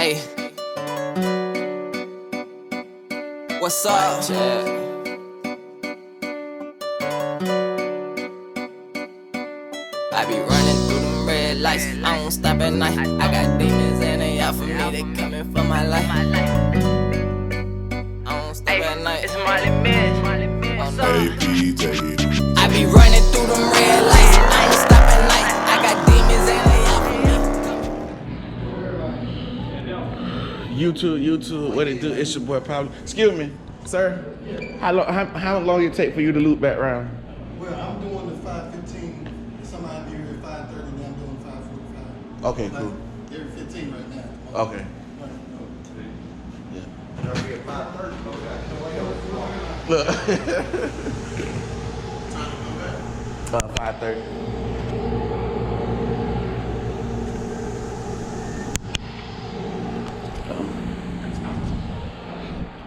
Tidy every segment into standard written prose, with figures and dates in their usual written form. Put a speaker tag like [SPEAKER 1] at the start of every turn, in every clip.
[SPEAKER 1] Hey, what's up? I be running through them red lights, I don't stop at night. I got demons and they out for me, they coming for my life. I don't stop at night. It's Molly Miss. What's up? I be running through them red lights, I don't stop at night. I got demons and they out for me.
[SPEAKER 2] YouTube, what it do? It's your boy Pablo. Excuse me, sir. How long it take for you to loop back round?
[SPEAKER 3] Well, I'm doing the 5:15. Somebody be here at 5:30. Now I'm doing 5:45.
[SPEAKER 2] Okay, cool.
[SPEAKER 3] Every 15 right now.
[SPEAKER 2] Okay.
[SPEAKER 3] Yeah. I'll be at 5:30.
[SPEAKER 2] Look. 5:30.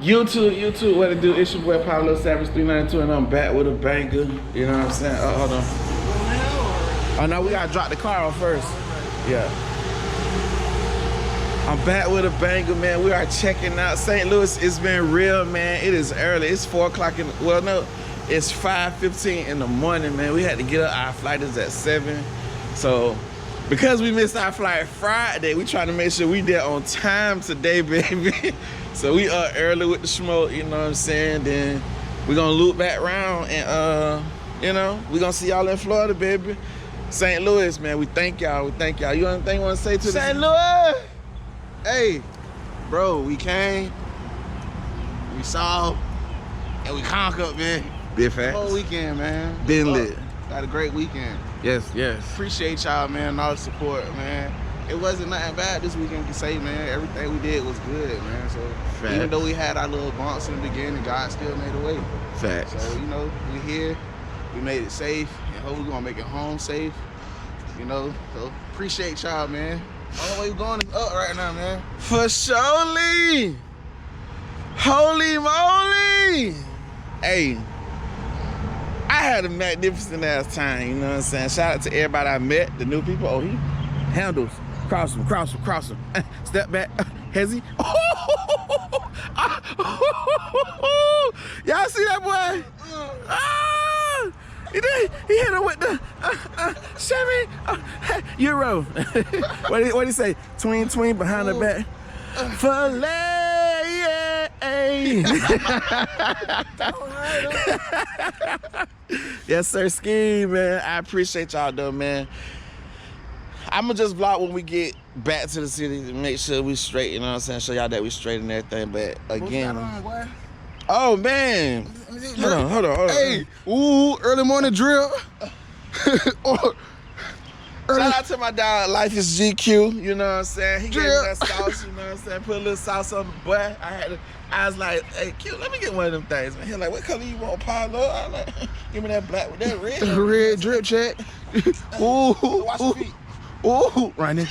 [SPEAKER 2] YouTube, what it do? It's your boy Pablo Savage 392, and I'm back with a banger. You know what I'm saying? Oh, hold on. Oh no, we gotta drop the car off first. Yeah. I'm back with a banger, man. We are checking out St. Louis. It's been real, man. It is early. It's 4 o'clock well, no, it's 5:15 in the morning, man. We had to get up. Our flight is at 7. So, because we missed our flight Friday, we trying to make sure we there on time today, baby. So we up early with the smoke, you know what I'm saying? Then we gonna loop back around and, you know, we gonna see y'all in Florida, baby. St. Louis, man, we thank y'all, You got anything you wanna say to
[SPEAKER 4] St. Louis? Hey, bro, we came, we saw, and we conquered, man.
[SPEAKER 2] Big facts.
[SPEAKER 4] Whole weekend, man.
[SPEAKER 2] Been lit.
[SPEAKER 4] Had a great weekend.
[SPEAKER 2] Yes.
[SPEAKER 4] Appreciate y'all, man, and all the support, man. It wasn't nothing bad this weekend to say, man. Everything we did was good, man. So
[SPEAKER 2] Facts.
[SPEAKER 4] even though we had our little bumps in the beginning, God still made a way.
[SPEAKER 2] Facts.
[SPEAKER 4] So, you know, we here, we made it safe, and hope we're gonna make it home safe. You know, so appreciate y'all, man. Only way we're going is up right now, man.
[SPEAKER 2] For surely. Holy moly. Hey, I had a magnificent ass time, you know what I'm saying? Shout out to everybody I met, the new people. Oh, he handles. Cross him. Step back. Hezzy. Y'all see that boy? He hit him with the shimmy. Euro. What he say? Tween behind the back. Filet. Yes, sir, Ski, man. I appreciate y'all though, man. I'ma just vlog when we get back to the city to make sure we straight, you know what I'm saying? Show y'all that we straight and everything, but again. Oh man. Hold on.
[SPEAKER 4] Hey, ooh, early morning drill.
[SPEAKER 2] Shout out to my dog, Life is GQ, you know what I'm saying? He gave me that sauce, you know what I'm saying? Put a little sauce on the butt. I was like, hey, Q, let me get one of them things, man. He like, what color you want, Paulo? I was like, give me that black with that red.
[SPEAKER 4] Red drip check. Ooh,
[SPEAKER 2] Wash your feet.
[SPEAKER 4] ooh, running.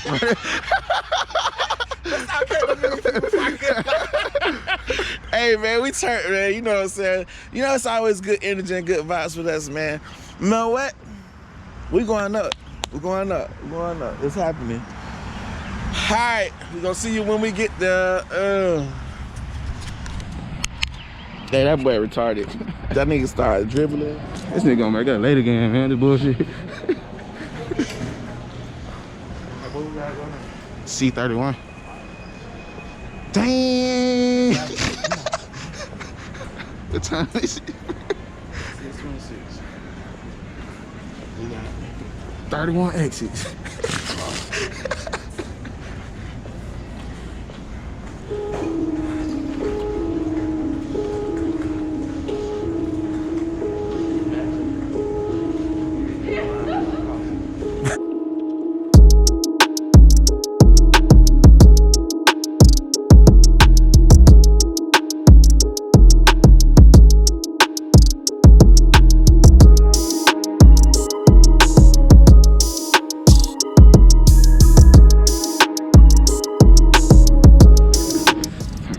[SPEAKER 2] Hey man, we turned, man, you know what I'm saying? You know, it's always good energy and good vibes with us, man. You know what? We going up. It's happening. All right, we're gonna see you when we get there. Hey, that boy retarded. That nigga started dribbling.
[SPEAKER 4] This nigga gonna make that late again, man. This bullshit. C31. Dang. What time is it?
[SPEAKER 2] 6:26.
[SPEAKER 4] 31 exits.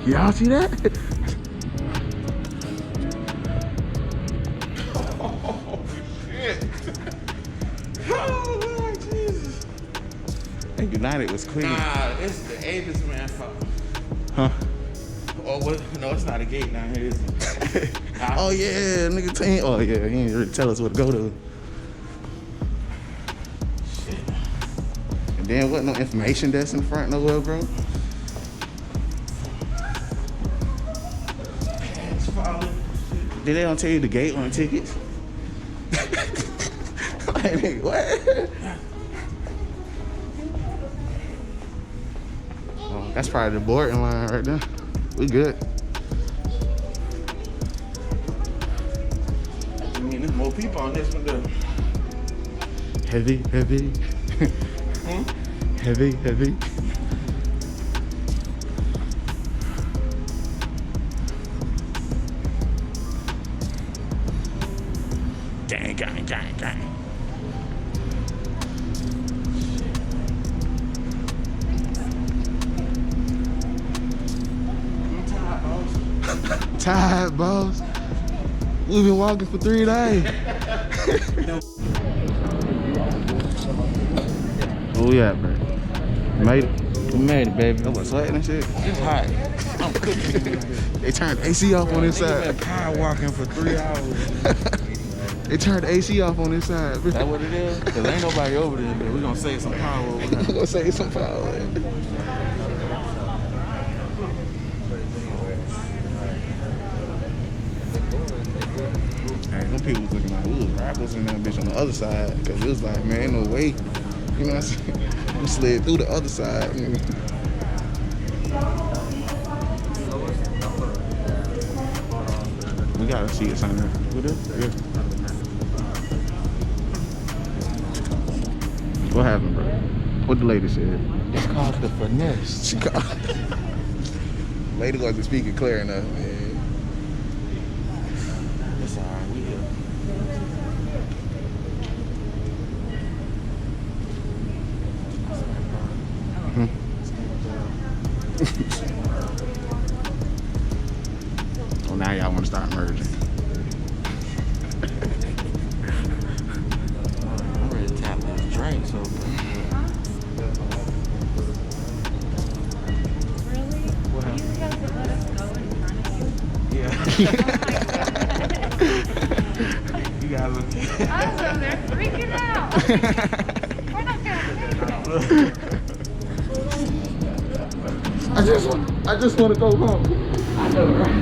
[SPEAKER 4] Y'all see that?
[SPEAKER 2] Oh, shit. Oh, Lord Jesus. Thank you,
[SPEAKER 4] United was quick.
[SPEAKER 2] Nah, it's the Avis man fault.
[SPEAKER 4] Huh?
[SPEAKER 2] Oh, what? No, it's not a gate down here, is it?
[SPEAKER 4] Oh yeah, nigga team. Oh yeah, he didn't really tell us what to go to.
[SPEAKER 2] Shit.
[SPEAKER 4] And then wasn't no information desk in the front nowhere, bro.
[SPEAKER 2] It's falling.
[SPEAKER 4] Did they don't tell you the gate on the tickets? Like, nigga, what? Oh, that's probably the boarding line right there. We good.
[SPEAKER 2] I mean, there's more people on this one though.
[SPEAKER 4] Heavy. Heavy. Gang. Tired, boss. We've been walking for 3 days. Where we at, bro? Made it.
[SPEAKER 2] We made it, baby.
[SPEAKER 4] That was sweating and shit.
[SPEAKER 2] It's hot. I'm cooking.
[SPEAKER 4] They turned the AC off on this
[SPEAKER 2] Nigga
[SPEAKER 4] side.
[SPEAKER 2] been power walking for 3 hours.
[SPEAKER 4] They turned the AC off on this side, bro.
[SPEAKER 2] That what it is? Cause ain't nobody over there, but we gonna save some power over there.
[SPEAKER 4] I'm gonna say some power. Hey, them people was looking like we was rappers and that bitch on the other side, cause it was like, man, ain't no way. You know what I'm saying? We slid through the other side. Nigga. We gotta see it somewhere. With it? Yeah. What happened, bro? What the lady said?
[SPEAKER 2] It's called the finesse.
[SPEAKER 4] She called. Lady wasn't speaking clear enough, man.
[SPEAKER 2] It's alright, we here.
[SPEAKER 4] Oh, now y'all want to start merging.
[SPEAKER 2] I'm ready to tap this drink, so. What happened?
[SPEAKER 5] You guys would let us go in front of you?
[SPEAKER 2] Yeah. You guys look.
[SPEAKER 5] Oh, they're freaking out. We're not gonna take it.
[SPEAKER 4] I just want to go home. I know, right?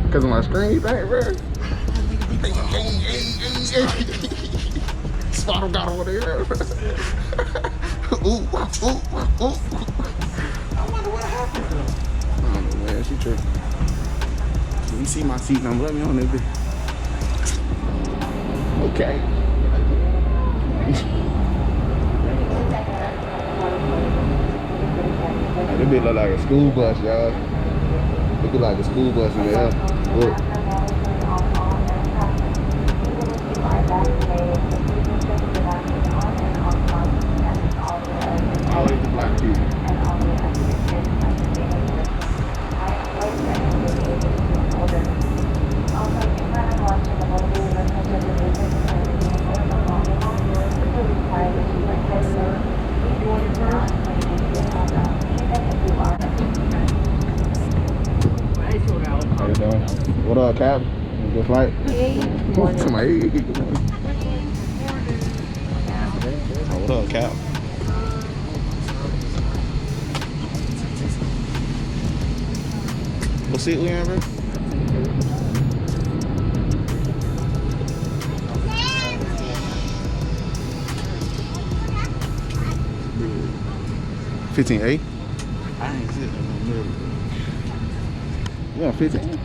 [SPEAKER 4] Because of my screen thing, bro. Spottle got over there. Ooh.
[SPEAKER 2] I wonder what happened.
[SPEAKER 4] I don't know, man. She tripping. You see my seat number? Let me on that bitch. Okay. This bitch look like a school bus, y'all. It look like a school bus in there. Look. Always the black people. How you doing? What up, Cap? Good flight? To my age. What up, Cap? What seat we in, bro? $15A?
[SPEAKER 2] I ain't sitting in the middle.
[SPEAKER 4] You on 15?
[SPEAKER 2] Yeah.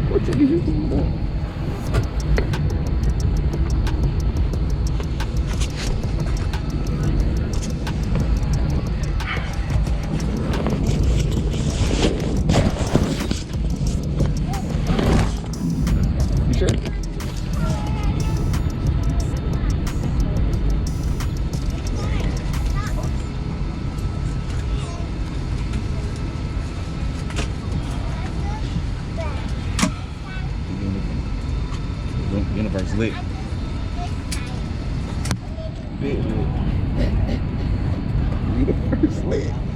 [SPEAKER 4] What ticket you doing? You sure? Universe lit. Big lit.
[SPEAKER 2] be the first leg.